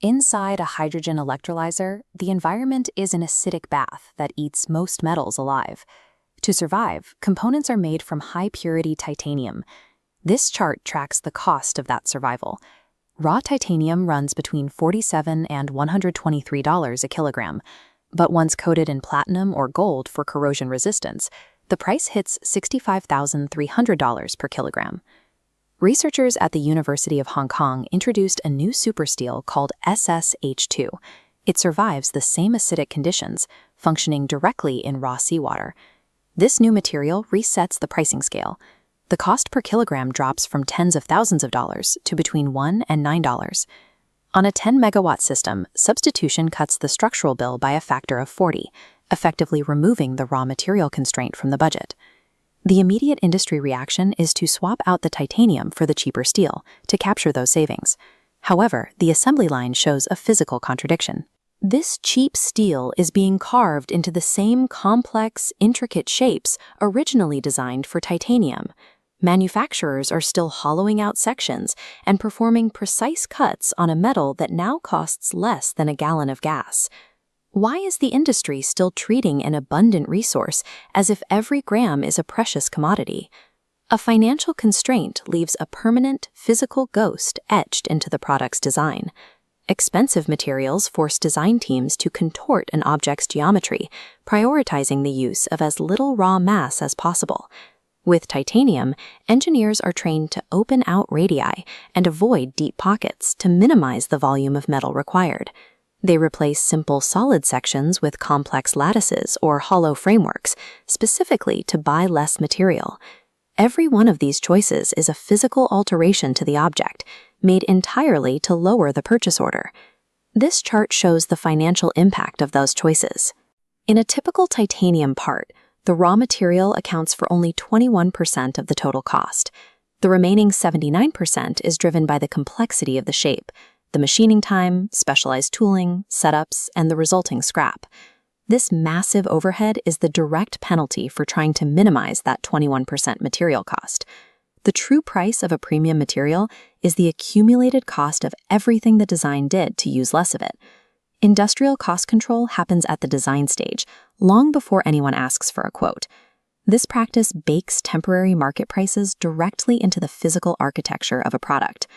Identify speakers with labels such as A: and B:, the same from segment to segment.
A: Inside a hydrogen electrolyzer, the environment is an acidic bath that eats most metals alive. To survive, components are made from high-purity titanium. This chart tracks the cost of that survival. Raw titanium runs between $47 and $123 a kilogram, but once coated in platinum or gold for corrosion resistance, the price hits $65,300 per kilogram. Researchers at the University of Hong Kong introduced a new supersteel called SSH2. It survives the same acidic conditions, functioning directly in raw seawater. This new material resets the pricing scale. The cost per kilogram drops from tens of thousands of dollars to between $1 and $9. On a 10-megawatt system, substitution cuts the structural bill by a factor of 40, effectively removing the raw material constraint from the budget. The immediate industry reaction is to swap out the titanium for the cheaper steel to capture those savings. However, the assembly line shows a physical contradiction. This cheap steel is being carved into the same complex, intricate shapes originally designed for titanium. Manufacturers are still hollowing out sections and performing precise cuts on a metal that now costs less than a gallon of gas. Why is the industry still treating an abundant resource as if every gram is a precious commodity? A financial constraint leaves a permanent, physical ghost etched into the product's design. Expensive materials force design teams to contort an object's geometry, prioritizing the use of as little raw mass as possible. With titanium, engineers are trained to open out radii and avoid deep pockets to minimize the volume of metal required. They replace simple solid sections with complex lattices or hollow frameworks, specifically to buy less material. Every one of these choices is a physical alteration to the object, made entirely to lower the purchase order. This chart shows the financial impact of those choices. In a typical titanium part, the raw material accounts for only 21% of the total cost. The remaining 79% is driven by the complexity of the shape, the machining time, specialized tooling, setups, and the resulting scrap. This massive overhead is the direct penalty for trying to minimize that 21% material cost. The true price of a premium material is the accumulated cost of everything the design did to use less of it. Industrial cost control happens at the design stage, long before anyone asks for a quote. This practice bakes temporary market prices directly into the physical architecture of a product.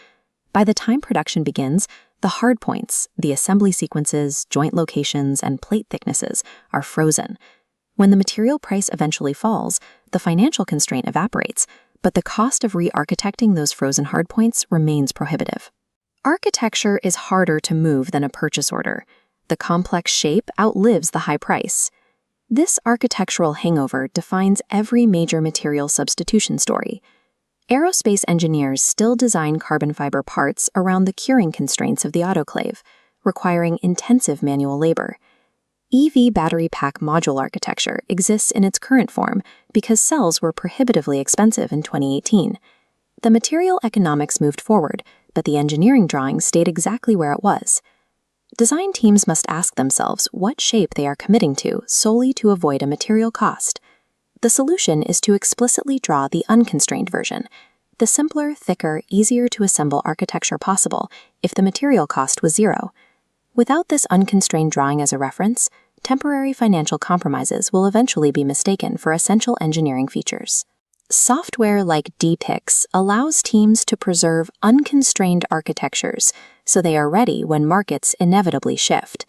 A: By the time production begins, the hard points, the assembly sequences, joint locations, and plate thicknesses are frozen. When the material price eventually falls, the financial constraint evaporates, but the cost of re-architecting those frozen hardpoints remains prohibitive. Architecture is harder to move than a purchase order. The complex shape outlives the high price. This architectural hangover defines every major material substitution story. Aerospace engineers still design carbon fiber parts around the curing constraints of the autoclave, requiring intensive manual labor. EV battery pack module architecture exists in its current form because cells were prohibitively expensive in 2018. The material economics moved forward, but the engineering drawing stayed exactly where it was. Design teams must ask themselves what shape they are committing to solely to avoid a material cost. The solution is to explicitly draw the unconstrained version, the simpler, thicker, easier to assemble architecture possible if the material cost was zero. Without this unconstrained drawing as a reference, temporary financial compromises will eventually be mistaken for essential engineering features. Software like Depix allows teams to preserve unconstrained architectures so they are ready when markets inevitably shift.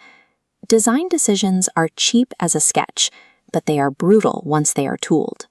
A: Design decisions are cheap as a sketch, but they are brutal once they are tooled.